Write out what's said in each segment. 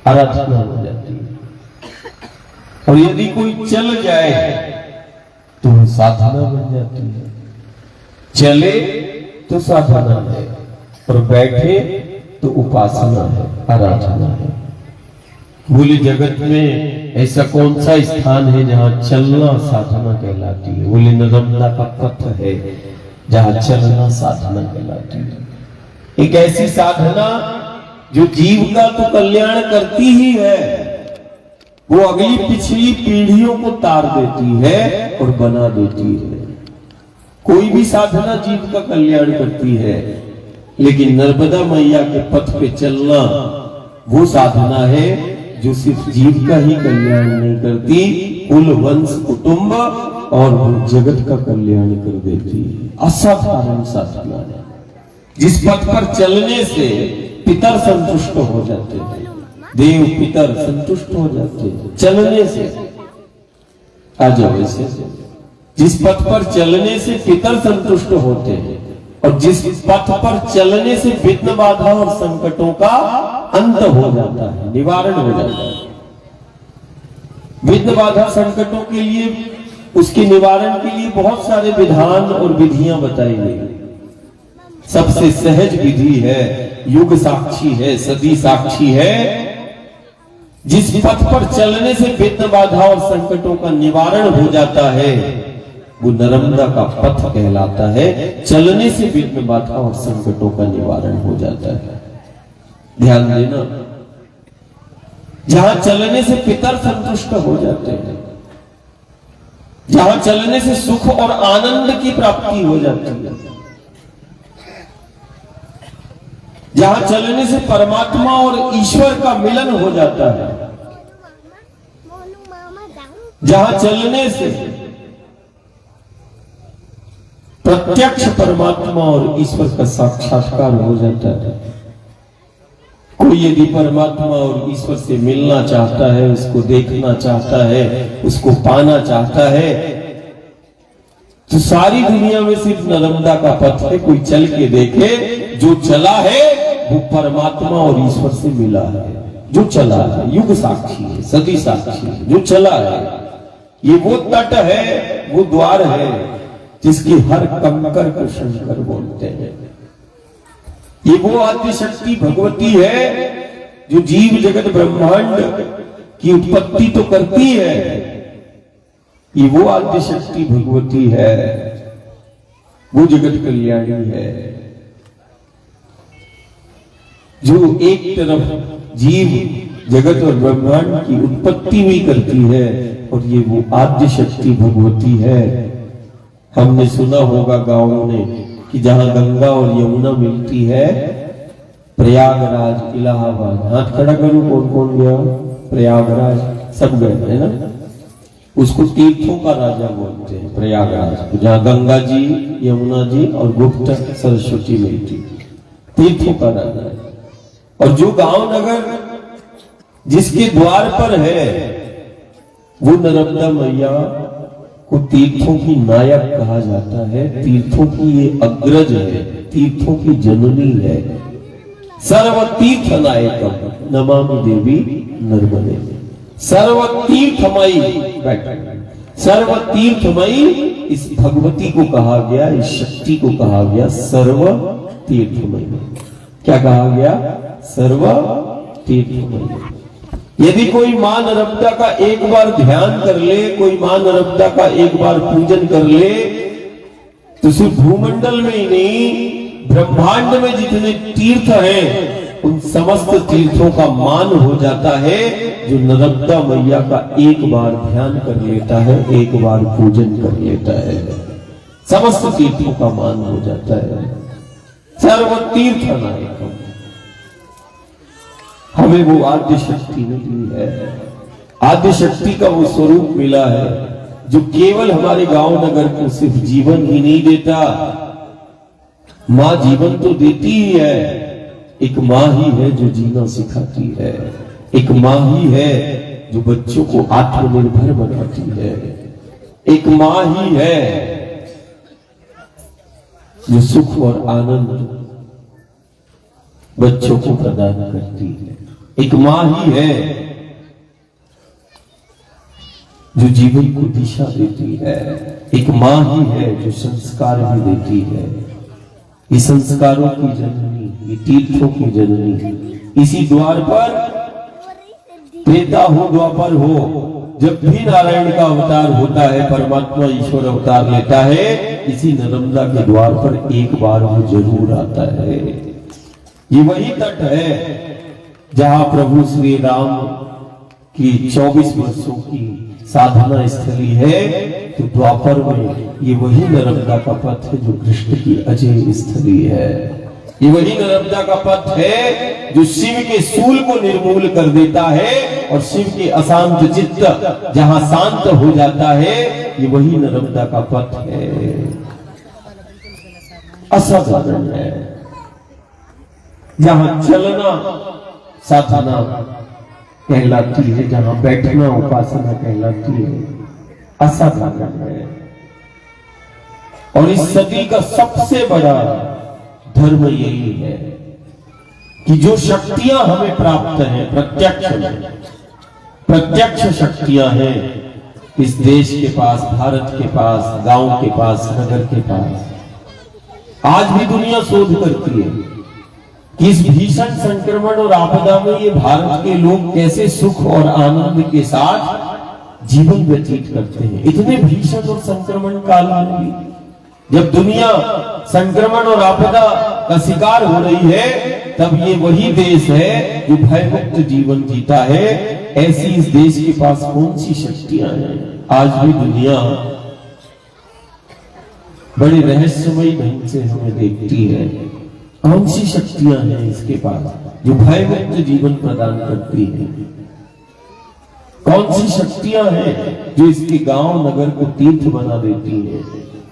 आराधना हो जाती है। और यदि कोई चल जाए तो वो साधना बन जाती है। चले तो साधना है और बैठे तो उपासना है, आराधना है। बोले जगत में ऐसा कौन सा स्थान है जहां चलना साधना कहलाती है? बोले नर्मदा का पथ है जहां चलना साधना कहलाती है। एक ऐसी साधना जो जीव का तो कल्याण करती ही है, वो अगली पिछली पीढ़ियों को तार देती है और बना देती है। कोई भी साधना जीव का कल्याण करती है, लेकिन नर्मदा मैया के पथ पे चलना वो साधना है जो सिर्फ जीव का ही कल्याण नहीं करती, कुल वंश कुटुंब और जगत का कल्याण कर देती है। असाधारण साधना है जिस पथ पर चलने से पितर संतुष्ट हो जाते हैं, देव पितर संतुष्ट हो जाते हैं चलने से। आ जाओ ऐसे, जिस पथ पर चलने से पितर संतुष्ट होते हैं और जिस पथ पर चलने से विघ्न बाधा और संकटों का अंत हो जाता है, निवारण हो जाता है। विघ्न बाधा संकटों के लिए, उसके निवारण के लिए बहुत सारे विधान और विधियां बताई गई। सबसे सहज विधि है, युग साक्षी है, सदी साक्षी है। जिस पथ पर चलने से विघ्न बाधा और संकटों का निवारण हो जाता है वो नर्मदा का पथ कहलाता है। चलने से विघ्न बाधा और संकटों का निवारण हो जाता है। ध्यान देना, जहां चलने से पितर संतुष्ट हो जाते हैं, जहां चलने से सुख और आनंद की प्राप्ति हो जाती है, जहां चलने से परमात्मा और ईश्वर का मिलन हो जाता है, जहां चलने से प्रत्यक्ष परमात्मा और ईश्वर का साक्षात्कार हो जाता है। कोई यदि परमात्मा और ईश्वर से मिलना चाहता है, उसको देखना चाहता है, उसको पाना चाहता है, तो सारी दुनिया में सिर्फ नर्मदा का पथ है। कोई चल के देखे, जो चला है वो परमात्मा और ईश्वर से मिला है। जो चला है, युग साक्षी है, सदी साक्षी है, जो चला है। ये वो तट है, वो द्वार है जिसकी हर कंकर को शंकर बोलते हैं। ये वो आदि शक्ति भगवती है जो जीव जगत ब्रह्मांड की उत्पत्ति तो करती है। ये वो आदि शक्ति भगवती है, वो जगत कल्याणी है, जो एक तरफ जीव जगत और ब्रह्मांड की उत्पत्ति भी करती है, और ये वो आद्य शक्ति भगवती है। हमने सुना होगा गांवों में कि जहां गंगा और यमुना मिलती है, प्रयागराज, इलाहाबाद। हाथ खड़ा करो, कौन कौन गया? प्रयागराज सब गए है ना। उसको तीर्थों का राजा बोलते हैं प्रयागराज, जहां गंगा जी, यमुना जी और गुप्त सरस्वती मिलती, तीर्थों का राजा है। और जो गांव नगर जिसके द्वार पर है, वो नर्मदा मैया को तीर्थों की नायक कहा जाता है। तीर्थों की ये अग्रज है, तीर्थों की जननी है। सर्व तीर्थ नायकम नमामि देवी नर्मदे। सर्व तीर्थमयी, सर्व तीर्थमयी इस भगवती को कहा गया, इस शक्ति को कहा गया सर्व तीर्थमयी। क्या कहा गया? सर्व तीर्थमयी। यदि कोई मां नर्मदा का एक बार ध्यान कर ले, कोई मां नर्मदा का एक बार पूजन कर ले, तो सिर्फ भूमंडल में ही नहीं, ब्रह्मांड में जितने तीर्थ हैं उन समस्त तीर्थों का मान हो जाता है। जो नर्मदा मैया का एक बार ध्यान कर लेता है, एक बार पूजन कर लेता है, समस्त तीर्थों का मान हो जाता है। सर्व तीर्थ नायकम। हमें वो आद्य शक्ति मिली है, आद्य शक्ति का वो स्वरूप मिला है जो केवल हमारे गांव नगर को सिर्फ जीवन ही नहीं देता, मां जीवन तो देती ही है। एक मां ही है जो जीना सिखाती है, एक मां ही है जो बच्चों को आत्मनिर्भर बनाती है, एक मां ही है जो सुख और आनंद बच्चों को प्रदान करती है। एक मां ही है जो जीवन को दिशा देती है, एक मां ही है जो संस्कार भी देती है। ये संस्कारों की जननी, ये तीर्थों की जननी। इसी द्वार पर त्रेता हो द्वापर हो, जब भी नारायण का अवतार होता है, परमात्मा ईश्वर अवतार लेता है, इसी नर्मदा के द्वार पर एक बार वो जरूर आता है। ये वही तट है जहां प्रभु श्री राम की 24 वर्षों की साधना स्थली है। तो द्वापर में ये वही नर्मदा का पथ है जो कृष्ण की अजय स्थली है। ये वही नर्मदा का पथ है जो शिव के शूल को निर्मूल कर देता है और शिव के अशांत चित्त जहां शांत हो जाता है, ये वही नर्मदा का पथ है। असाधारण है, जहां चलना साधना कहलाती है, जहां बैठना उपासना कहलाती है। असाधारण है। और इस सदी का सबसे बड़ा धर्म यही है कि जो शक्तियां हमें प्राप्त हैं, प्रत्यक्ष शक्तियां हैं इस देश के पास, भारत के पास, गांव के पास, नगर के पास, आज भी दुनिया शोध करती है कि इस भीषण संक्रमण और आपदा में ये भारत के लोग कैसे सुख और आनंद के साथ जीवन व्यतीत करते हैं। इतने भीषण और संक्रमण काल में भी, जब दुनिया संक्रमण और आपदा का शिकार हो रही है, तब ये वही देश है जो भयमुक्त जीवन जीता है। ऐसी इस देश के पास कौन सी शक्तियां हैं? आज भी दुनिया बड़े रहस्यमयी ढंग से हमें देखती है। कौन सी शक्तियां हैं इसके पास जो भयमुक्त जीवन प्रदान करती हैं? कौन सी शक्तियां हैं जो इसके गांव नगर को तीर्थ बना देती हैं?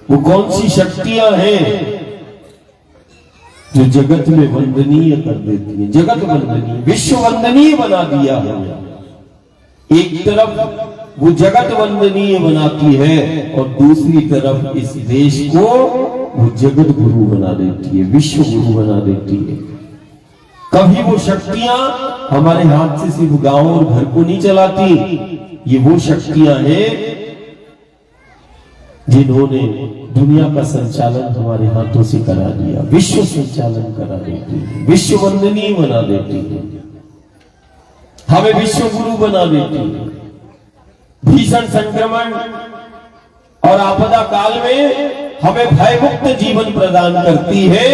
वो कौन सी शक्तियां हैं जो जगत में वंदनीय कर देती हैं? जगत वंदनीय, विश्व वंदनीय बना दिया हमें। एक तरफ वो जगत वंदनीय बनाती है और दूसरी तरफ इस देश को वो जगत गुरु बना देती है, विश्व गुरु बना देती है। कभी वो शक्तियां हमारे हाथ से सिर्फ गांव और घर को नहीं चलाती, ये वो शक्तियां हैं जिन्होंने दुनिया का संचालन हमारे हाथों से करा दिया, विश्व संचालन करा देती है, विश्व वंदनीय बना देती है, हमें विश्व गुरु बना देती है। भीषण संक्रमण और आपदा काल में हमें भयमुक्त जीवन प्रदान करती है।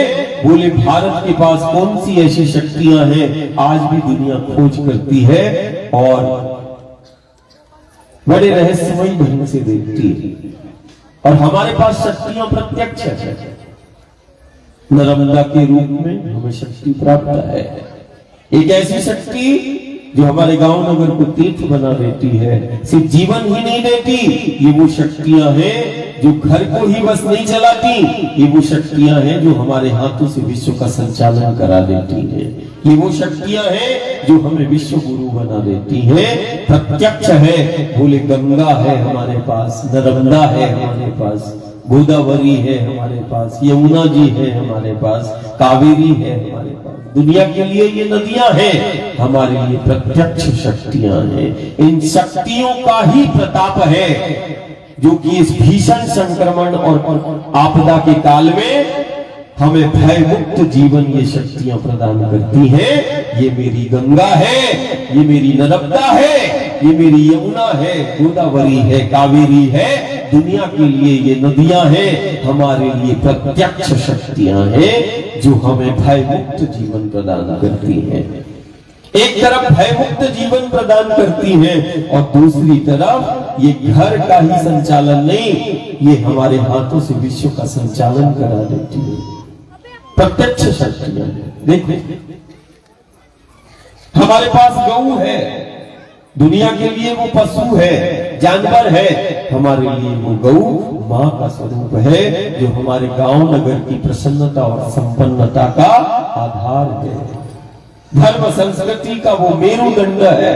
बोले भारत के पास कौन सी ऐसी शक्तियां हैं? आज भी दुनिया खोज करती है और बड़े रहस्यमयी ढंग से देखती है। और हमारे पास शक्तियां प्रत्यक्ष है। नर्मदा के रूप में हमें शक्ति प्राप्त है। एक ऐसी शक्ति जो हमारे गांव नगर को तीर्थ बना देती है, सिर्फ जीवन ही नहीं देती, ये वो शक्तियां हैं जो घर को ही बस नहीं चलाती, ये वो शक्तियां हैं जो हमारे हाथों से विश्व का संचालन करा देती है। ये वो शक्तियां हैं जो हमें विश्व गुरु बना देती हैं। प्रत्यक्ष है, बोले गंगा है हमारे पास, नर्मदा है हमारे पास, गोदावरी है हमारे पास, यमुना जी है हमारे पास, कावेरी है हमारे पास। दुनिया के लिए ये नदियां हैं, हमारे लिए प्रत्यक्ष शक्तियां हैं। इन शक्तियों का ही प्रताप है जो कि इस भीषण संक्रमण और आपदा के काल में हमें भयमुक्त जीवन ये शक्तियां प्रदान करती हैं। ये मेरी गंगा है, ये मेरी नर्मदा है, ये मेरी यमुना है, गोदावरी है, कावेरी है। दुनिया के लिए ये नदियां हैं, हमारे लिए प्रत्यक्ष शक्तियां हैं जो हमें भयमुक्त जीवन प्रदान करती हैं। एक तरफ भयमुक्त जीवन प्रदान करती हैं और दूसरी तरफ ये घर का ही संचालन नहीं, ये हमारे हाथों से विश्व का संचालन करा देती है। प्रत्यक्ष शक्तियां देखो, हमारे पास गऊ है, दुनिया के लिए वो पशु है, जानवर है, हमारे लिए वो गऊ मां का स्वरूप है जो हमारे गांव नगर की प्रसन्नता और संपन्नता का आधार है। धर्म संस्कृति का वो मेरुदंड है।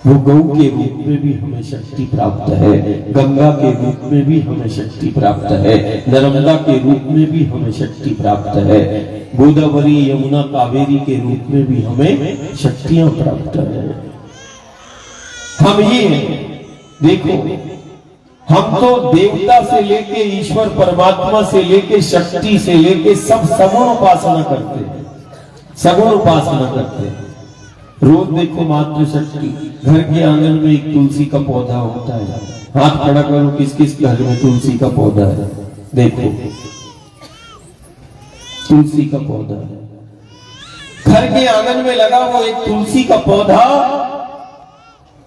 वो गौ के रूप में भी हमें शक्ति प्राप्त है, गंगा के रूप में भी हमें शक्ति प्राप्त है, नर्मदा के रूप में भी हमें शक्ति प्राप्त है, गोदावरी यमुना कावेरी के रूप में भी हमें शक्तियां प्राप्त है। हम ही हैं। देखो, हम तो देवता से लेके ईश्वर परमात्मा से लेके शक्ति से लेके सब सगुण उपासना करते हैं, सगुण उपासना करते हैं। रोज देखो मातृशक्ति, घर के आंगन में एक तुलसी का पौधा होता है। हाथ खड़ा करो, किस किस घर में तुलसी का पौधा है? देखो, तुलसी का पौधा है घर के आंगन में लगा, वो एक तुलसी का पौधा।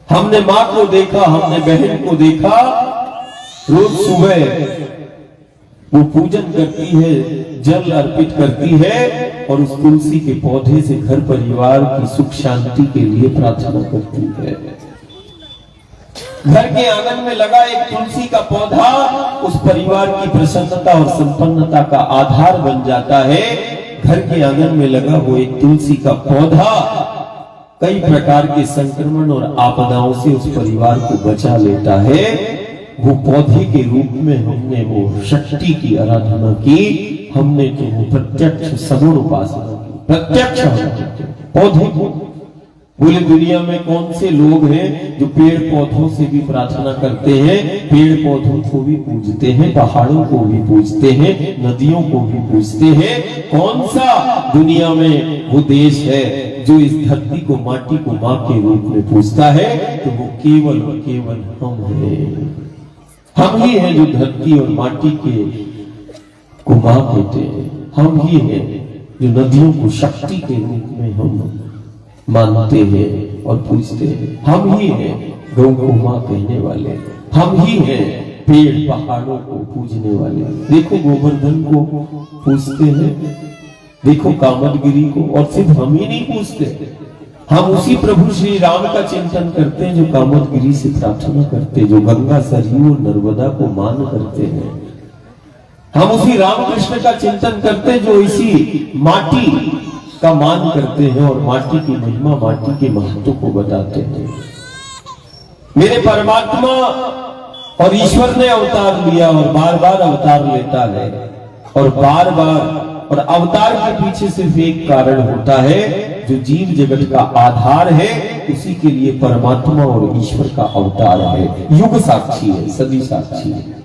हमने मां को देखा, हमने बहन को देखा, रोज सुबह वो पूजन करती है, जल अर्पित करती है और उस तुलसी के पौधे से घर परिवार की सुख शांति के लिए प्रार्थना करती है। घर के आंगन में लगा एक तुलसी का पौधा उस परिवार की प्रसन्नता और संपन्नता का आधार बन जाता है। घर के आंगन में लगा वो एक तुलसी का पौधा कई प्रकार के संक्रमण और आपदाओं से उस परिवार को बचा लेता है। वो पौधे के रूप में हमने वो शक्ति की आराधना की, हमने तो वो प्रत्यक्ष सगुण उपासना की, प्रत्यक्ष पौधे को। बोले दुनिया में कौन से लोग हैं जो पेड़ पौधों से भी प्रार्थना करते हैं, पेड़ पौधों को भी पूजते हैं, पहाड़ों को भी पूजते हैं, नदियों को भी पूजते हैं। कौन सा दुनिया में वो देश है जो इस धरती को, माटी को मां के रूप में पूजता है? तो वो केवल और केवल हम हैं। हम ही हैं जो धरती और माटी के को मां कहते हैं। हम ही हैं जो नदियों को शक्ति के रूप में हम मानते हैं और पूजते हैं। हम ही हैं गौ को मां कहने वाले। हम ही हैं पेड़ पहाड़ों को पूजने वाले। देखो गोवर्धन को पूजते हैं, देखो कामदगिरी को, और सिर्फ हम ही नहीं पूजते, हम उसी प्रभु श्री राम का चिंतन करते हैं जो कामदगिरी से प्रार्थना करते हैं, जो गंगा सरयू और नर्मदा को मान करते हैं। हम उसी रामकृष्ण का चिंतन करते हैं जो इसी माटी का मान करते हैं और माटी की महिमा, माटी के महत्व को बताते हैं। मेरे परमात्मा और ईश्वर ने अवतार लिया और बार बार अवतार लेता है और बार बार, और अवतार के पीछे सिर्फ एक कारण होता है, जो जीव जगत का आधार है, उसी के लिए परमात्मा और ईश्वर का अवतार है। युग साक्षी है, सदी साक्षी है।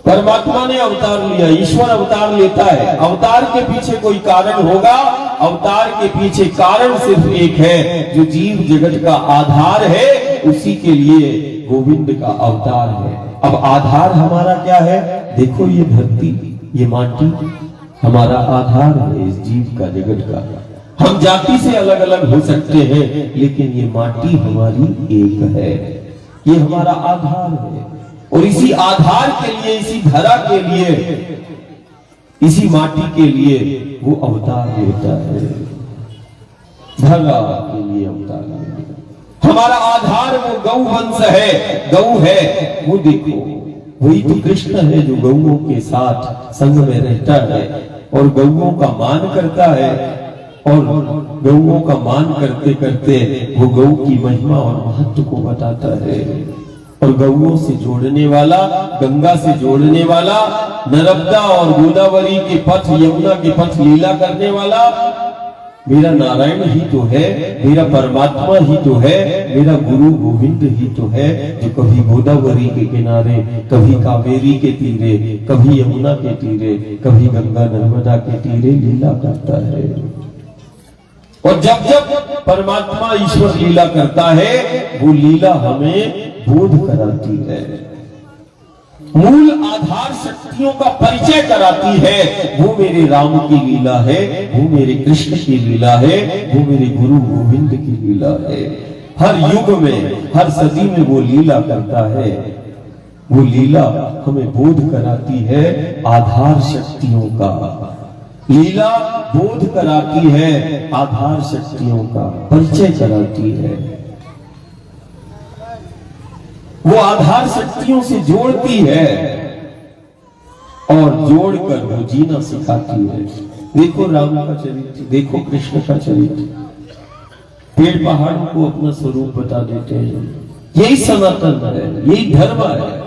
परमात्मा ने अवतार लिया, ईश्वर अवतार लेता है। अवतार के पीछे कोई कारण होगा, अवतार के पीछे कारण सिर्फ एक है, जो जीव जगत का आधार है, उसी के लिए गोविंद का अवतार है। अब आधार हमारा क्या है? देखो ये धरती, ये माटी हमारा आधार है इस जीव का, जगत का। हम जाति से अलग अलग हो सकते हैं, लेकिन ये माटी हमारी एक है, ये हमारा आधार है। और इसी आधार के लिए, इसी धरा के लिए, इसी माटी के लिए वो अवतार लेता है, धरा के लिए अवतार लेता। हमारा आधार वो गौ वंश है, गौ है। वो देखो, वही तो कृष्ण है जो गौओं के साथ संग में रहता है और गौओं का मान करता है, और गौओं का मान करते करते वो गौ की महिमा और महत्व को बताता है। और गौओं से जोड़ने वाला, गंगा से जोड़ने वाला, नर्मदा और गोदावरी के पथ, यमुना के पथ लीला करने वाला मेरा नारायण ही तो है, मेरा परमात्मा ही तो है, मेरा गुरु गोविंद ही तो है, जो कभी गोदावरी के किनारे, कभी कावेरी के तीरे, कभी यमुना के तीरे, कभी गंगा नर्मदा के तीरे लीला करता है। और जब जब परमात्मा ईश्वर लीला करता है, वो लीला हमें बोध कराती है, मूल आधार शक्तियों का परिचय कराती है। वो मेरे राम की लीला है, वो मेरे कृष्ण की लीला है, वो मेरे गुरु गोविंद की लीला है। हर युग में, हर सदी में वो लीला करता है। वो लीला हमें बोध कराती है आधार शक्तियों का, लीला बोध कराती है आधार शक्तियों का परिचय कराती है। वो आधार शक्तियों से जोड़ती है और जोड़कर वो जीना सिखाती है। देखो राम का चरित्र, देखो कृष्ण का चरित्र। पेड़ पहाड़ों को अपना स्वरूप बता देते हैं। यही सनातन है, यही धर्म है।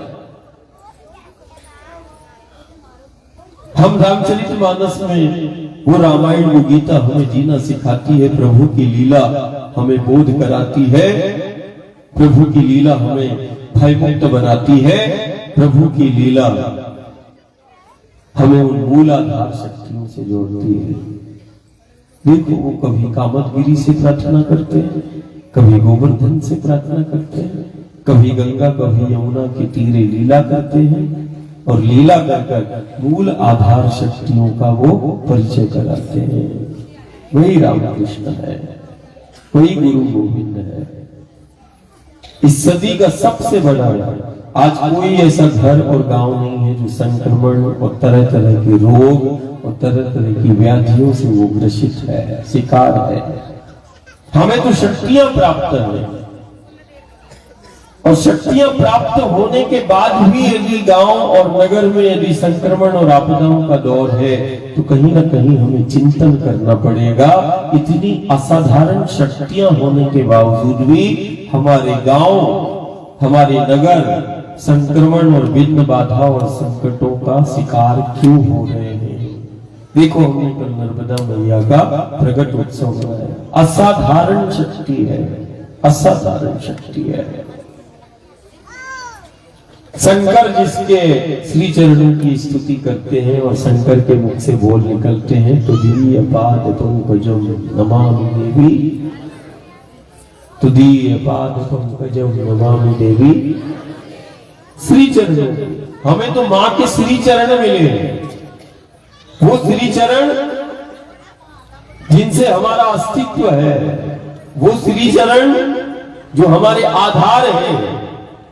हम रामचरितमानस में वो रामायण वो गीता हमें जीना सिखाती है, प्रभु की लीला हमें बोध कराती है, प्रभु की लीला हमें भय मुक्त बनाती है, प्रभु की लीला हमें उन मूलाधार शक्तियों से जोड़ती है। देखो वो कभी कामतगिरी से प्रार्थना करते हैं, कभी गोवर्धन से प्रार्थना करते हैं, कभी गंगा कभी यमुना के तीरे लीला करते हैं और लीला कर मूल आधार शक्तियों का वो परिचय कराते हैं। वही रामकृष्ण है, वही गुरु गोविंद है। इस सदी का सबसे बड़ा आज कोई ऐसा घर और गांव नहीं है जो संक्रमण और तरह तरह के रोग और तरह तरह की व्याधियों से वो ग्रसित है, शिकार है। हमें तो शक्तियां प्राप्त है और शक्तियां प्राप्त होने के बाद भी यदि गांव और नगर में यदि संक्रमण और आपदाओं का दौर है तो कहीं ना कहीं हमें चिंतन करना पड़ेगा। इतनी असाधारण शक्तियां होने के बावजूद भी हमारे गांव हमारे नगर संक्रमण और विघ्न बाधा और संकटों का शिकार क्यों हो रहे हैं। देखो हमने कल नर्मदा मैया का प्रकट उत्सव मनाया। असाधारण शक्ति है, असाधारण शक्ति है। शंकर जिसके श्री चरणों की स्तुति करते हैं और शंकर के मुख से बोल निकलते हैं तो दिव्य पाद पंकजम नमामि देवी, तो दिव्य पाद पंकजम नमामि देवी। श्री चरण, हमें तो मां के श्री चरण मिले हैं, वो श्री चरण जिनसे हमारा अस्तित्व है, वो श्री चरण जो हमारे आधार हैं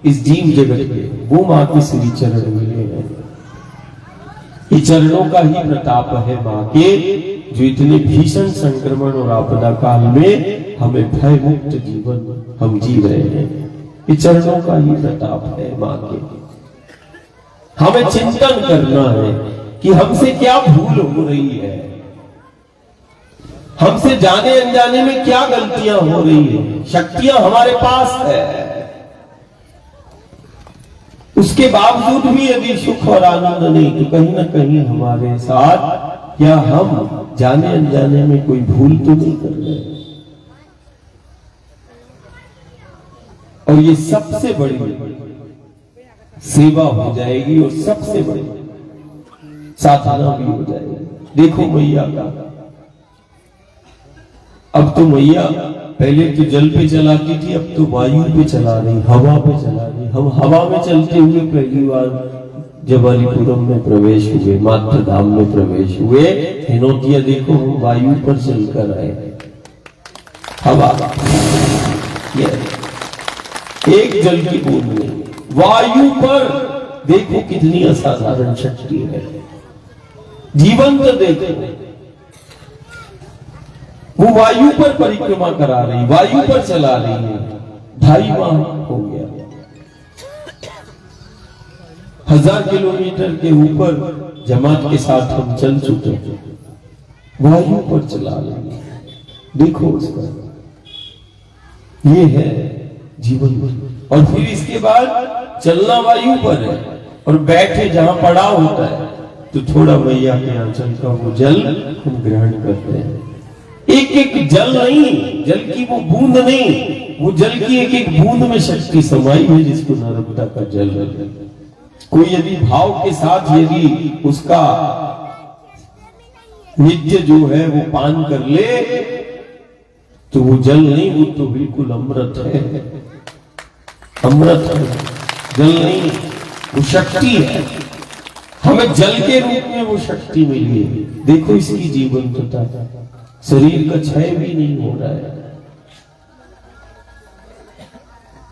इस जीव जगत के, वो मां के श्री चरण मिले हैं। ये चरणों का ही प्रताप है मां के, जो इतने भीषण संक्रमण और आपदा काल में हमें भय मुक्त जीवन हम जी रहे हैं। ये चरणों का ही प्रताप है मां के। हमें चिंतन करना है कि हमसे क्या भूल हो रही है, हमसे जाने अनजाने में क्या गलतियां हो रही है। शक्तियां हमारे पास है, उसके बावजूद भी यदि सुख और आनंद नहीं तो कहीं ना कहीं हमारे साथ या हम जाने अनजाने में कोई भूल तो नहीं कर रहे। और ये सबसे बड़ी सेवा हो जाएगी और सबसे बड़ी साधना भी हो जाएगी। देखो मैया का, अब तो मैया पहले तो जल पे चलाती थी, अब तो वायु पे चला रही, हवा पे चला रही। हम हवा में चलते हुए पहली बार जबालीपुरम में प्रवेश हुए, मात्र धाम में प्रवेश हुए। हिनोतिया देखो हम वायु पर चलकर आए, हवा एक जल की बूंद में वायु पर। देखो कितनी असाधारण शक्ति है, जीवंत देखो। वो वायु पर परिक्रमा करा रही, वायु पर चला रही है। 2.5 माह हो गया, 1000 किलोमीटर के ऊपर जमात के साथ हम चल चुके हैं, वायु पर चला रही है। देखो उसका, ये है जीवन। और फिर इसके बाद चलना वायु पर है और बैठे जहां पड़ा होता है तो थोड़ा मैया के आंचल का वो जल हम ग्रहण करते हैं। एक एक जल नहीं, जल की वो बूंद नहीं, वो जल की एक एक बूंद में शक्ति समाई है, जिसको नर्मदा का जल है। कोई यदि भाव के साथ यदि उसका नित्य जो है वो पान कर ले तो वो जल नहीं, वो तो बिल्कुल अमृत है, अमृत है, जल नहीं, वो शक्ति है। हमें जल के रूप में वो शक्ति मिली है। देखो इसकी जीवंतता, शरीर का क्षय भी नहीं हो रहा है।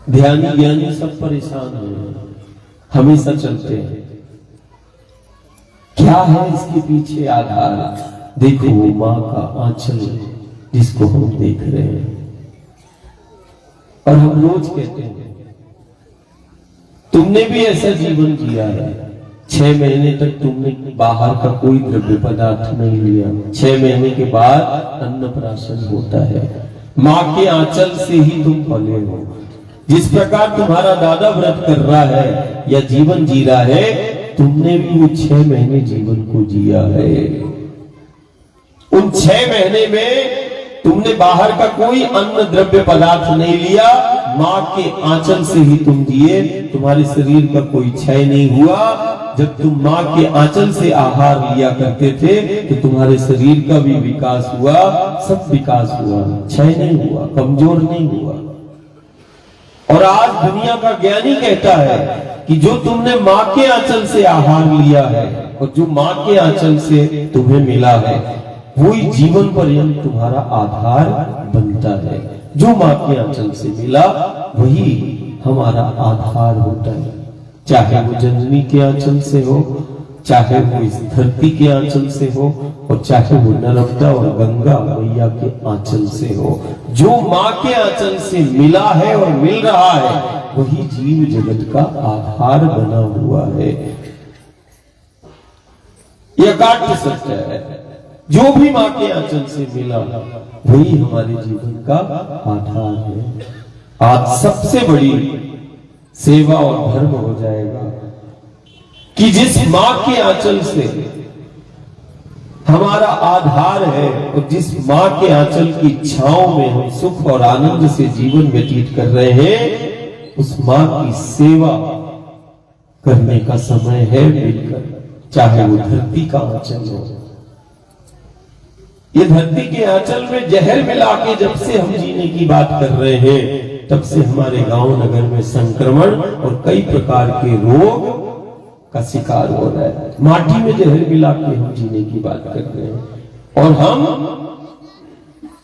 ध्यानी ज्ञानी सब परेशान है, हमेशा चलते हैं। क्या है इसके पीछे आधार? देखो वो मां का आंचल जिसको हम देख रहे हैं। और हम रोज कहते हैं तुमने भी ऐसा जीवन जिया है, 6 महीने तक तुमने बाहर का कोई द्रव्य पदार्थ नहीं लिया, 6 महीने के बाद अन्नप्राशन होता है। माँ के आंचल से ही तुम पले हो। जिस प्रकार तुम्हारा दादा व्रत कर रहा है या जीवन जी रहा है, तुमने भी वो 6 महीने जीवन को जिया है। उन 6 महीने में तुमने बाहर का कोई अन्न द्रव्य पदार्थ नहीं लिया, माँ के आंचल से ही तुम जिए। तुम्हारे शरीर का कोई क्षय नहीं हुआ। जब तुम माँ के आंचल से आहार लिया करते थे तो तुम्हारे शरीर का भी विकास हुआ, सब विकास हुआ, क्षय नहीं हुआ, कमजोर नहीं हुआ। और आज दुनिया का ज्ञानी कहता है कि जो तुमने माँ के आंचल से आहार लिया है और जो माँ के आंचल से तुम्हें मिला है, वही जीवन पर्यंत तुम्हारा आधार बनता है। जो माँ के आंचल से मिला वही हमारा आधार होता है। चाहे वो जननी के आंचल से हो, चाहे वो इस धरती के आंचल से हो, और चाहे वो नर्मदा और गंगा मैया के आंचल से हो। जो माँ के आंचल से मिला है और मिल रहा है, वही जीव जगत का आधार बना हुआ है। यह काट्य सत्य है। जो भी माँ के आंचल से मिला वही हमारे जीवन का आधार है। आज सबसे बड़ी सेवा और धर्म हो जाएगा कि जिस माँ के आंचल से हमारा आधार है और जिस माँ के आंचल की छांव में हम सुख और आनंद से जीवन व्यतीत कर रहे हैं, उस माँ की सेवा करने का समय है मिलकर। चाहे वो धरती का आंचल हो। ये धरती के आंचल में जहर मिला के जब से हम जीने की बात कर रहे हैं, तब से हमारे गांव नगर में संक्रमण और कई प्रकार के रोग का शिकार हो रहा है। माटी में जहर मिला के हम जीने की बात कर रहे हैं और हम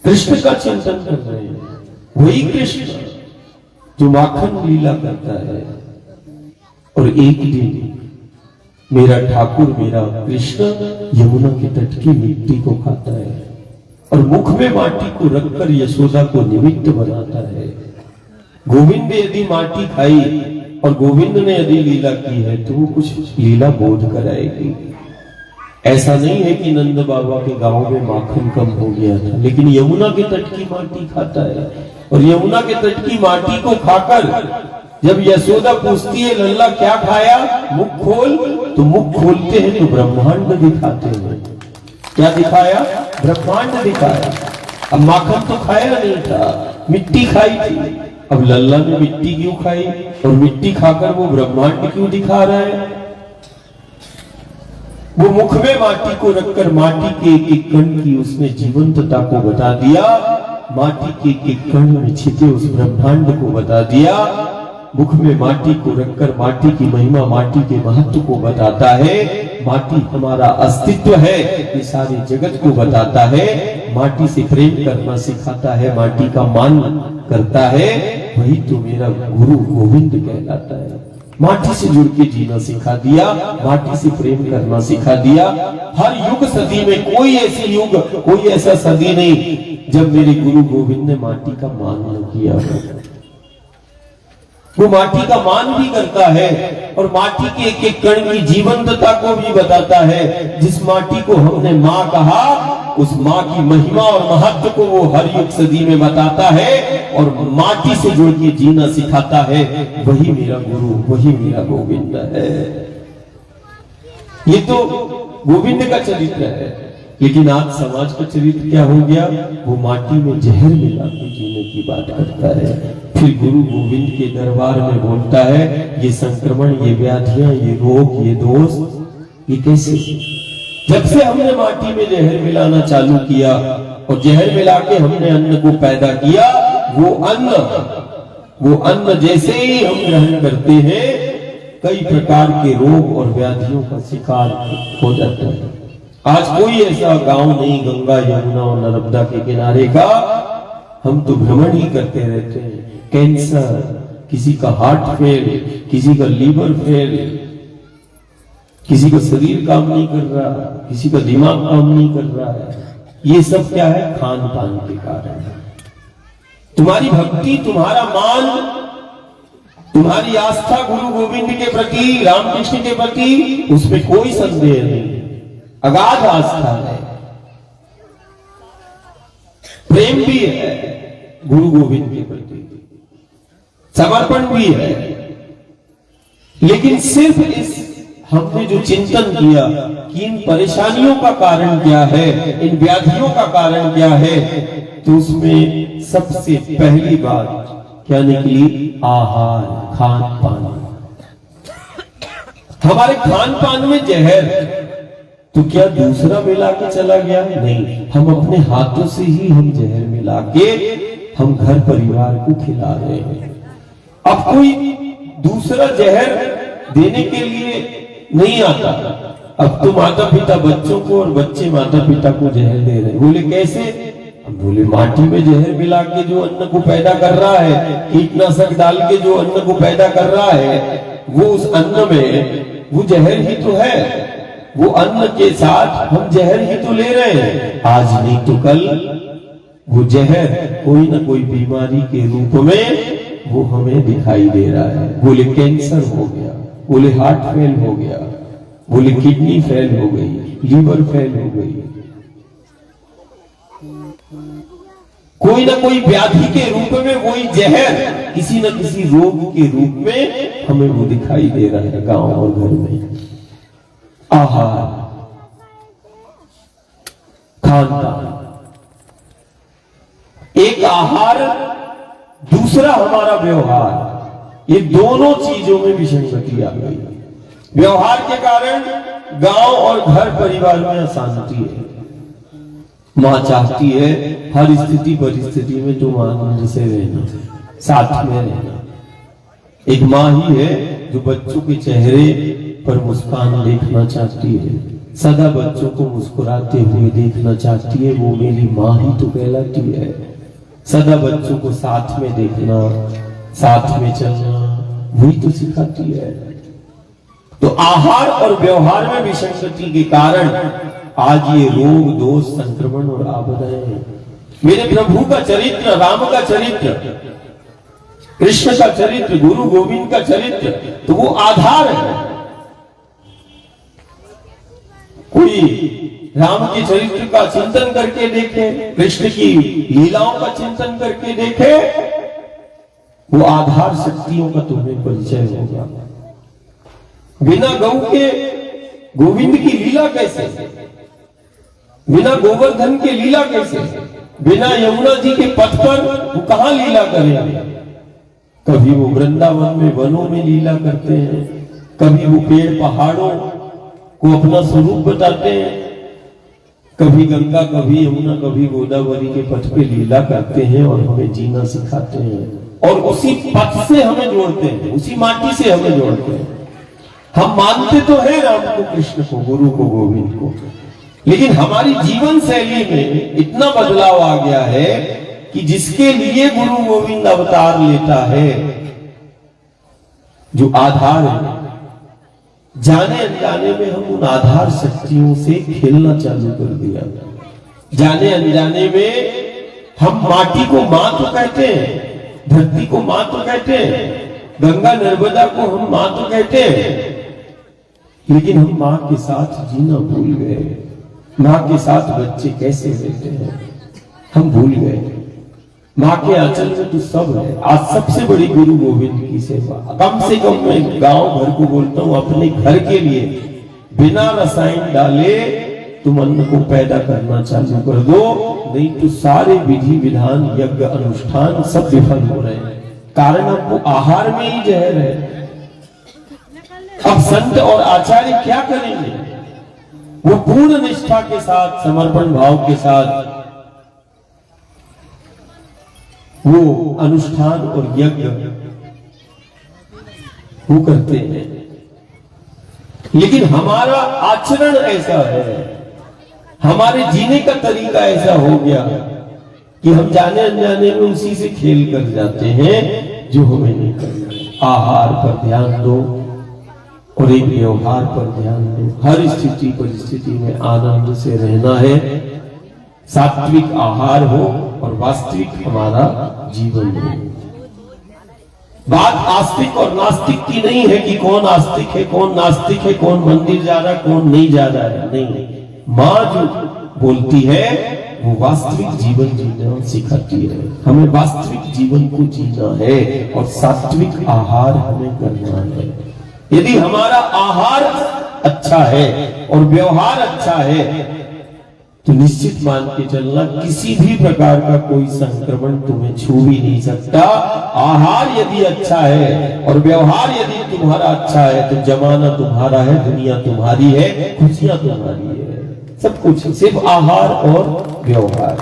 कृष्ण का चिंतन कर रहे हैं। वही कृष्ण जो माखन लीला करता है। और एक दिन मेरा ठाकुर, मेरा कृष्ण यमुना के तट की मिट्टी को खाता है और मुख में माटी को रखकर यशोदा को निमित्त बनाता है। गोविंद ने यदि माटी खाई और गोविंद ने यदि लीला की है तो वो कुछ लीला बोध कराएगी। ऐसा नहीं है कि नंद बाबा के गांव में माखन कम हो गया था, लेकिन यमुना के तट की माटी खाता है। और यमुना के तट की माटी को खाकर जब यशोदा पूछती है, लल्ला क्या खाया, मुख खोल, तो मुख खोलते हैं तो ब्रह्मांड दिखाते हैं। क्या दिखाया? ब्रह्मांड दिखाया। अब माखन तो खाया नहीं था, मिट्टी खाई थी। अब लल्ला ने मिट्टी क्यों खाई और मिट्टी खाकर वो ब्रह्मांड क्यों दिखा रहा है? वो मुख में माटी को रखकर माटी के एक एक कण की उसने जीवंतता को बता दिया। माटी के एक एक कण में छिपे उस ब्रह्मांड को बता दिया। मुख में माटी को रखकर माटी की महिमा, माटी के महत्व को बताता है। माटी हमारा अस्तित्व है, ये सारे जगत को बताता है। माटी से प्रेम करना सिखाता है, माटी का मान करता है। वही तो मेरा गुरु गोविंद कहलाता है। माटी से जुड़ के जीना सिखा दिया, माटी से प्रेम करना सिखा दिया। हर युग सदी में कोई ऐसी युग, कोई ऐसा सदी नहीं जब मेरे गुरु गोविंद ने माटी का मान न किया हो। वो माटी का मान भी करता है और माटी के एक एक कण की जीवंतता को भी बताता है। जिस माटी को हमने माँ कहा, उस माँ की महिमा और महत्व को वो हर युग सदी में बताता है और माटी से जुड़ के जीना सिखाता है। वही मेरा गुरु, वही मेरा गोविंद है। ये तो गोविंद का चरित्र है, लेकिन आज समाज का चरित्र क्या हो गया? वो माटी में जहर मिला के जीने की बात करता है। फिर गुरु गोविंद के दरबार में बोलता है, ये संक्रमण, ये व्याधियां, ये रोग, ये दोष, ये कैसे? जब से हमने माटी में जहर मिलाना चालू किया और जहर मिला के हमने अन्न को पैदा किया, वो अन्न जैसे ही हम ग्रहण करते हैं, कई प्रकार के रोग और व्याधियों का शिकार हो जाता है। आज कोई ऐसा गांव नहीं गंगा, यमुना और नर्मदा के किनारे का, हम तो भ्रमण ही करते रहते हैं। कैंसर, किसी का हार्ट फेल, किसी का लीवर फेल, किसी का शरीर काम नहीं कर रहा, किसी का दिमाग काम नहीं कर रहा है। ये सब क्या है? खान पान के कारण। तुम्हारी भक्ति, तुम्हारा मान, तुम्हारी आस्था गुरु गोविंद के प्रति, रामकृष्ण के प्रति, उसमें कोई संदेह नहीं, अगाध आस्था है, प्रेम भी है, गुरु गोविंद के प्रति, समर्पण भी है, लेकिन सिर्फ इस हमने जो चिंतन किया कि इन परेशानियों का कारण क्या है, इन व्याधियों का कारण क्या है, तो उसमें सबसे पहली बात क्या निकली? आहार, खान पान। हमारे खान पान में जहर, तो क्या दूसरा मिला के चला गया? नहीं, हम अपने हाथों से ही हम जहर मिला के हम घर परिवार को खिला रहे हैं। अब कोई दूसरा जहर देने के लिए नहीं आता। अब तो माता पिता बच्चों को और बच्चे माता पिता को जहर दे रहे हैं। बोले कैसे? अब बोले माटी में जहर मिला के जो अन्न को पैदा कर रहा है, कीटनाशक डाल के जो अन्न को पैदा कर रहा है, वो उस अन्न में वो जहर ही तो है। वो अन्न के साथ हम जहर ही तो ले रहे हैं। आज नहीं तो कल वो जहर कोई ना कोई बीमारी के रूप में वो हमें दिखाई दे रहा है। बोले कैंसर हो गया, बोले हार्ट फेल हो गया, बोले किडनी फेल हो गई, लीवर फेल हो गई, कोई ना कोई व्याधि के रूप में वही जहर किसी न किसी रोग के रूप में हमें वो दिखाई दे रहा है गांव और घर में। आहार, खान पान, एक आहार, दूसरा हमारा व्यवहार, ये दोनों चीजों में विसंगति आ गई। व्यवहार के कारण गांव और घर परिवार में अशांति है। मां चाहती है हर स्थिति परिस्थिति में तुम आनंद से रहना, साथ में रहना। एक मां ही है जो बच्चों के चेहरे पर मुस्कान देखना चाहती है, सदा बच्चों को मुस्कुराते हुए देखना चाहती है। वो मेरी मां ही तो कहलाती है। सदा बच्चों को साथ में देखना, साथ में चलना, वही तो सिखाती है। तो आहार और व्यवहार में विसंगति के कारण आज ये रोग, दोष, संक्रमण और आपदाएं हैं। मेरे प्रभु का चरित्र, राम का चरित्र, कृष्ण का चरित्र, गुरु गोविंद का चरित्र, तो वो आधार है। कोई राम के चरित्र का चिंतन करके देखे, कृष्ण की लीलाओं का चिंतन करके देखे, वो आधार शक्तियों का तुम्हें परिचय होगा। बिना गौ के गोविंद की लीला कैसे? बिना गोवर्धन के लीला कैसे? बिना यमुना जी के पथ पर वो कहां लीला करेंगे? कभी वो वृंदावन में वनों में लीला करते हैं, कभी वो पेड़ पहाड़ों को अपना स्वरूप बताते हैं, कभी गंगा, कभी यमुना, कभी गोदावरी के पथ पे लीला करते हैं और हमें जीना सिखाते हैं। और उसी पथ से हमें जोड़ते हैं, उसी माटी से हमें जोड़ते हैं। हम मानते तो हैं राम को, कृष्ण को, गुरु को, गोविंद को, लेकिन हमारी जीवन शैली में इतना बदलाव आ गया है कि जिसके लिए गुरु गोविंद अवतार लेता है, जो आधार है, जाने अनजाने में हम उन आधार शक्तियों से खेलना चालू कर दिया। जाने अनजाने में हम माटी को मां तो कहते हैं, धरती को मां तो कहते हैं, गंगा नर्मदा को हम मां तो कहते हैं, लेकिन हम मां के साथ जीना भूल गए। मां के साथ बच्चे कैसे रहते हैं हम भूल गए। मां के आंचल में तो सब है। आज सबसे बड़ी गुरु गोविंद की सेवा, कम से कम मैं गांव भर को बोलता हूं, अपने घर के लिए बिना रसायन डाले तुम अन्न को पैदा करना चालू कर दो, नहीं तो सारे विधि विधान, यज्ञ, अनुष्ठान सब विफल हो रहे हैं। कारण आपको आहार में ही जहर है। अब संत और आचार्य क्या करेंगे? वो पूर्ण निष्ठा के साथ, समर्पण भाव के साथ वो अनुष्ठान और यज्ञ वो करते हैं, लेकिन हमारा आचरण ऐसा है, हमारे जीने का तरीका ऐसा हो गया कि हम जाने अनजाने में उसी से खेल कर जाते हैं जो हमें नहीं करना। आहार पर ध्यान दो और एक व्यवहार पर ध्यान दो। हर स्थिति परिस्थिति में आनंद से रहना है, सात्विक आहार हो और वास्तविक हमारा जीवन हो। बात आस्तिक और नास्तिक की नहीं है कि कौन आस्तिक है, कौन नास्तिक है, कौन मंदिर जा रहा है, कौन नहीं जा रहा है। नहीं, मां जो बोलती है वो वास्तविक जीवन जीना सिखाती है। हमें वास्तविक जीवन को जीना है और सात्विक आहार हमें करना है। यदि हमारा आहार अच्छा है और व्यवहार अच्छा है तो निश्चित मान के चलना किसी भी प्रकार का कोई संक्रमण तुम्हें छू भी नहीं सकता। आहार यदि अच्छा है और व्यवहार यदि तुम्हारा अच्छा है तो जमाना तुम्हारा है, दुनिया तुम्हारी है, खुशियां तुम्हारी है, सब कुछ सिर्फ आहार और व्यवहार।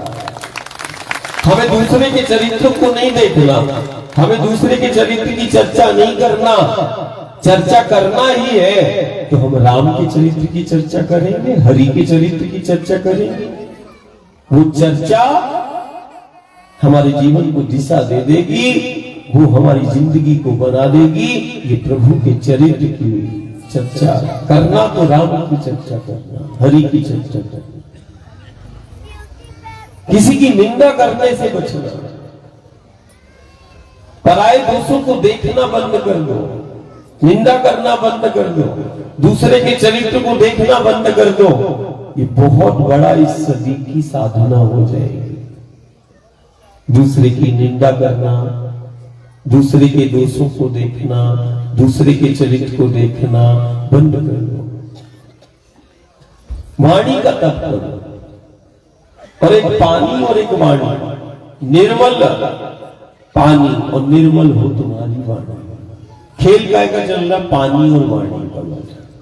हमें दूसरे के चरित्र को नहीं देखना, हमें दूसरे के चरित्र की चर्चा नहीं करना। चर्चा करना ही है तो हम राम के चरित्र की चर्चा करेंगे, हरि के चरित्र की चर्चा करेंगे। वो चर्चा हमारे जीवन को दिशा दे देगी, वो हमारी जिंदगी को बना देगी। ये प्रभु के चरित्र की चर्चा करना तो राम की चर्चा करना, हरि की चर्चा करना। किसी की निंदा करने से बचना, पराये दोषों को देखना बंद कर दो, निंदा करना बंद कर दो, दूसरे के चरित्र को देखना बंद कर दो। ये बहुत बड़ा इस सदी की साधना हो जाएगी। दूसरे की निंदा करना, दूसरे के दोषों को देखना, दूसरे के चरित्र को देखना बंद कर दो। वाणी का तप करो, और एक पानी और एक वाणी, निर्मल पानी और निर्मल हो तुम्हारी वाणी। खेल काय का चल रहा पानी और वाणी का,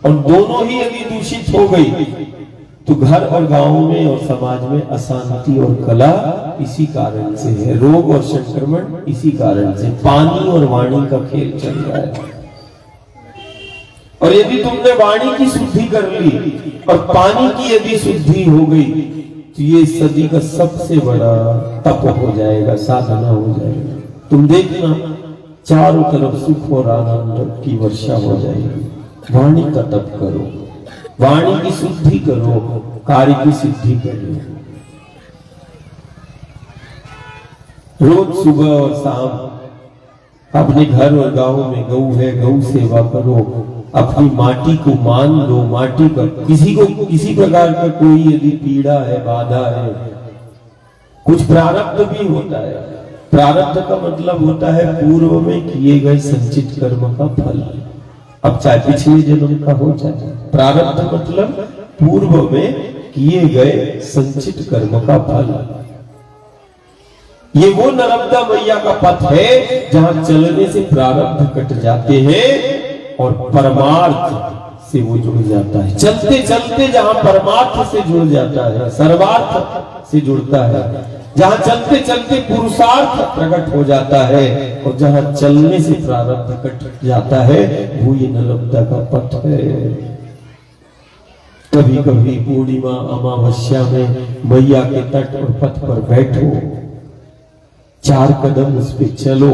और दोनों ही यदि दूषित हो गई तो घर और गांव में और समाज में अशांति और कला इसी कारण से है, रोग और संक्रमण इसी कारण से। पानी और वाणी का खेल चल रहा है। और यदि तुमने वाणी की शुद्धि कर ली और पानी की यदि शुद्धि हो गई तो ये सदी का सबसे बड़ा तप हो जाएगा, साधना हो जाएगा। तुम देखना चारों तरफ सुख और आनंद की वर्षा हो जाएगी। वाणी का तप करो, वाणी की शुद्धि करो, कार्य की सिद्धि करो। रोज सुबह और शाम अपने घर और गांव में गौ है, गौ सेवा करो। अपनी माटी को मान लो, माटी का किसी को किसी प्रकार का कोई यदि पीड़ा है, बाधा है, कुछ प्रारब्ध भी होता है। प्रारब्ध का मतलब होता है पूर्व में किए गए संचित कर्म का फल, अब चाहे पिछले जन्म का हो चाहे। प्रारब्ध मतलब पूर्व में किए गए संचित कर्म का फल। ये वो नर्मदा मैया का पथ है जहां चलने से प्रारब्ध कट जाते हैं और परमार्थ से वो जुड़ जाता है। चलते चलते जहां परमार्थ से जुड़ जाता है, सर्वार्थ से जुड़ता है, जहां चलते चलते पुरुषार्थ प्रकट हो जाता है और जहां चलने से प्रारब्ध कट जाता है, वो ये नर्मदा का पथ है। कभी कभी पूर्णिमा अमावस्या में मैया के तट और पथ पर बैठो, 4 कदम उस पे चलो।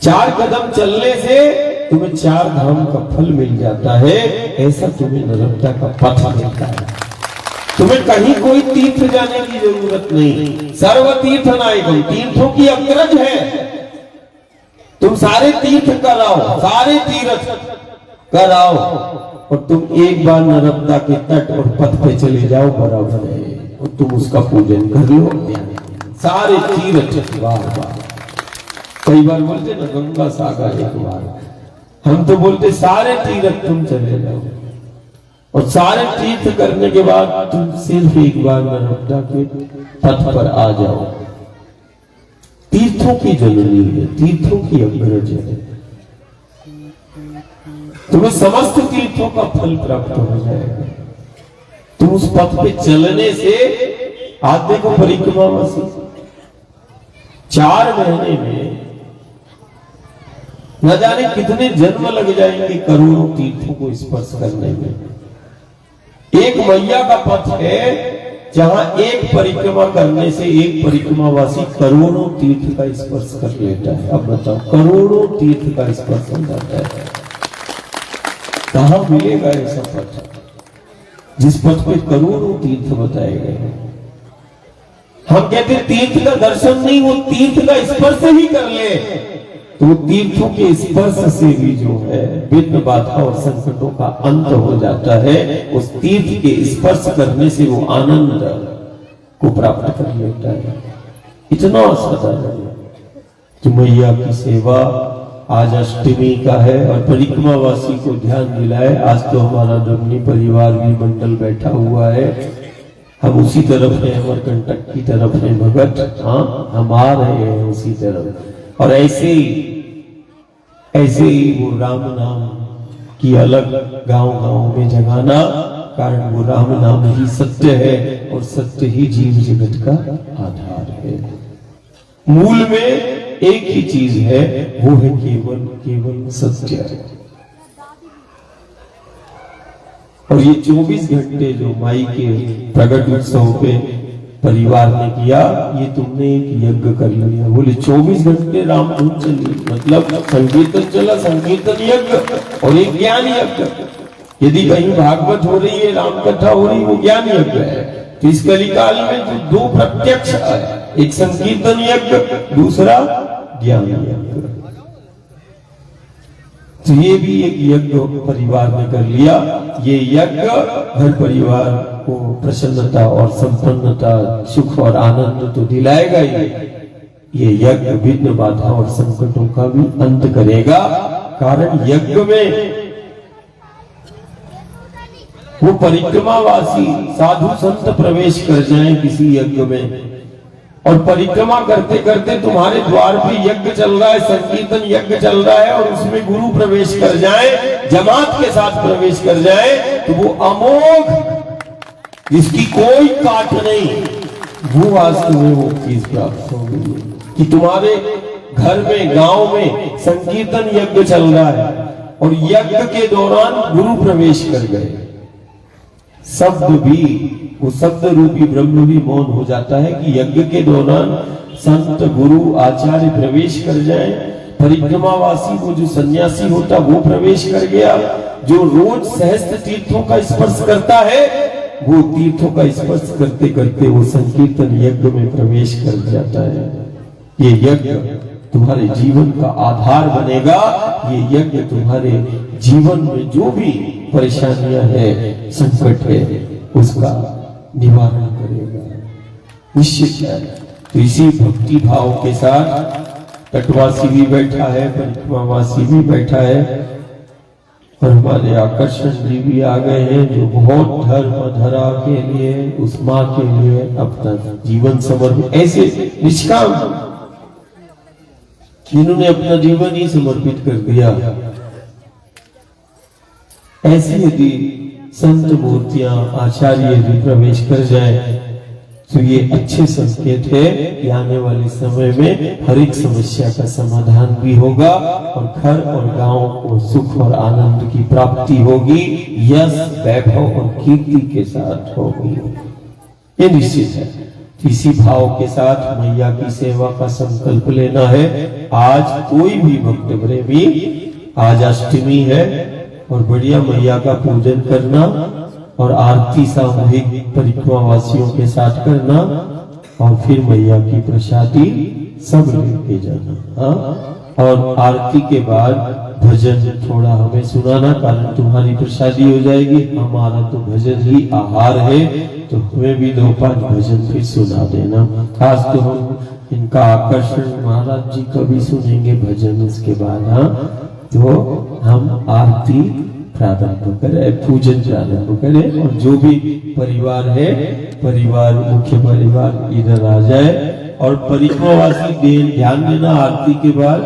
4 कदम चलने से तुम्हें 4 धाम का फल मिल जाता है। ऐसा तुम्हें नर्मदा का पथ मिलता है। तुम्हें कहीं कोई तीर्थ जाने की जरूरत नहीं। सर्व तीर्थ नायकम, तीर्थों की अग्रज है। तुम सारे तीर्थ कराओ, सारे तीर्थ कराओ और तुम एक बार नर्मदा के तट और पथ पे चले जाओ, बराबर है, और तुम उसका पूजन कर लो। सारे तीर्थ बार बार, कई बार बोलते ना गंगा सागर एक बार, हम तो बोलते सारे तीर्थ तुम चले जाओ। और सारे तीर्थ करने के बाद तुम सिर्फ एक बार नर्मदा के पथ पर आ जाओ। तीर्थों की जननी है, तीर्थों की अग्रज है। तुम्हें समस्त तीर्थों का फल प्राप्त हो जाएगा। तुम उस पथ पे चलने से आज देखो परिक्रमा से 4 महीने में न जाने कितने जन्म लग जाएंगे करोड़ों तीर्थों को स्पर्श करने में। एक मैया का पथ है जहां एक परिक्रमा करने से एक परिक्रमावासी करोड़ों तीर्थ का स्पर्श कर लेता है। अब बताओ, करोड़ों तीर्थ का स्पर्श हो जाता है। कहां मिलेगा ऐसा पथ जिस पथ पे करोड़ों तीर्थ बताए गए? हम कहते तीर्थ का दर्शन नहीं, वो तीर्थ का स्पर्श ही कर ले तो तीर्थों के स्पर्श से भी जो है विघ्न बाधा और संकटों का अंत हो जाता है। उस तीर्थ के स्पर्श करने से वो आनंद को प्राप्त कर लेता है। इतना साधारण कि मैया की सेवा आज अष्टमी का है और परिक्रमावासी को ध्यान दिलाए। आज तो हमारा डमनी परिवार भी मंडल बैठा हुआ है, हम उसी तरफ है, अमरकंटक की तरफ है भगत। हाँ, हम आ रहे हैं उसी तरफ। और ऐसे ही वो राम नाम की अलग गांव गांव में जगाना, कारण वो राम नाम ही सत्य है और सत्य ही जीव जगत का आधार है। मूल में एक ही चीज है, वो है केवल सत्य। और ये 24 घंटे जो माई के प्रगट उत्सव पे परिवार ने किया, ये तुमने एक यज्ञ कर लिया। बोले 24 घंटे राम धुन चली, मतलब संकीर्तन चला, संकीर्तन यज्ञ और एक ज्ञान यज्ञ। यदि कहीं भागवत हो रही है, राम कथा हो रही है, वो ज्ञान यज्ञ है। तो इस कलिकाल में जो दो प्रत्यक्ष है, एक संकीर्तन यज्ञ, दूसरा ज्ञान यज्ञ। तो ये भी एक यज्ञ परिवार ने कर लिया। ये यज्ञ घर परिवार को प्रसन्नता और संपन्नता, सुख और आनंद तो दिलाएगा ही, ये यज्ञ विघ्न बाधा और संकटों का भी अंत करेगा। कारण यज्ञ में वो परिक्रमावासी साधु संत प्रवेश कर जाएं किसी यज्ञ में, और परिक्रमा करते करते तुम्हारे द्वार पे यज्ञ चल रहा है, संकीर्तन यज्ञ चल रहा है, और उसमें गुरु प्रवेश कर जाए, जमात के साथ प्रवेश कर जाए, तो वो अमोघ, जिसकी कोई काट नहीं, वो आज तुम्हें वो चीज प्राप्त हो गई कि तुम्हारे घर में, गांव में संकीर्तन यज्ञ चल रहा है और यज्ञ के दौरान गुरु प्रवेश कर गए। शब्द भी, वो शब्द रूपी ब्रह्म भी मौन हो जाता है कि यज्ञ के दौरान संत गुरु आचार्य प्रवेश कर जाए। परिक्रमावासी वो जो सन्यासी होता वो प्रवेश कर गया। जो रोज सहस्त्र तीर्थों का स्पर्श करता है, वो तीर्थों का स्पर्श करते करते वो संकीर्तन यज्ञ में प्रवेश कर जाता है। ये यज्ञ तुम्हारे जीवन का आधार बनेगा। ये यज्ञ तुम्हारे जीवन में जो भी परेशानियां है, संकट है, उसका निवारण करेगा, निश्चित है। तो इसी भक्ति भाव के साथ तटवासी भी बैठा है, परिक्रमावासी भी बैठा है, और हमारे आकर्षण जी भी आ गए हैं, जो बहुत धर्म धरा के लिए, उस माँ के लिए अपना जीवन समर्पित, ऐसे निष्काम जिन्होंने अपना जीवन ही समर्पित कर दिया। ऐसी यदि संत मूर्तियां, आचार्य भी प्रवेश कर जाए, तो ये अच्छे संकेत है कि आने वाले समय में हर एक समस्या का समाधान भी होगा और घर और गांव को सुख और आनंद की प्राप्ति होगी, यश, वैभव और कीर्ति के साथ होगी। ये निश्चित है। इसी भाव के साथ मैया की सेवा का संकल्प लेना है। आज कोई भी भक्त प्रेमी, आज अष्टमी है, और बढ़िया मैया का पूजन करना और आरती सामूहिक परिक्रमावासियों के साथ करना, और फिर मैया की प्रसादी सब लेके जाना। हाँ, और आरती के बाद भजन थोड़ा हमें सुनाना, कारण तुम्हारी प्रसादी हो जाएगी। हमारा तो भजन ही आहार है, तो हमें भी 2-5 भजन फिर सुना देना। आज तो हम इनका आकर्षण महाराज जी का भी सुनेंगे भजन, उसके बाद हाँ, तो हम आरती प्रारंभ करें, पूजन प्रारंभ करें, और जो भी परिवार है, परिवार, मुख्य परिवार इधर आ जाए, और परिक्रमावासी ध्यान देना आरती के बाद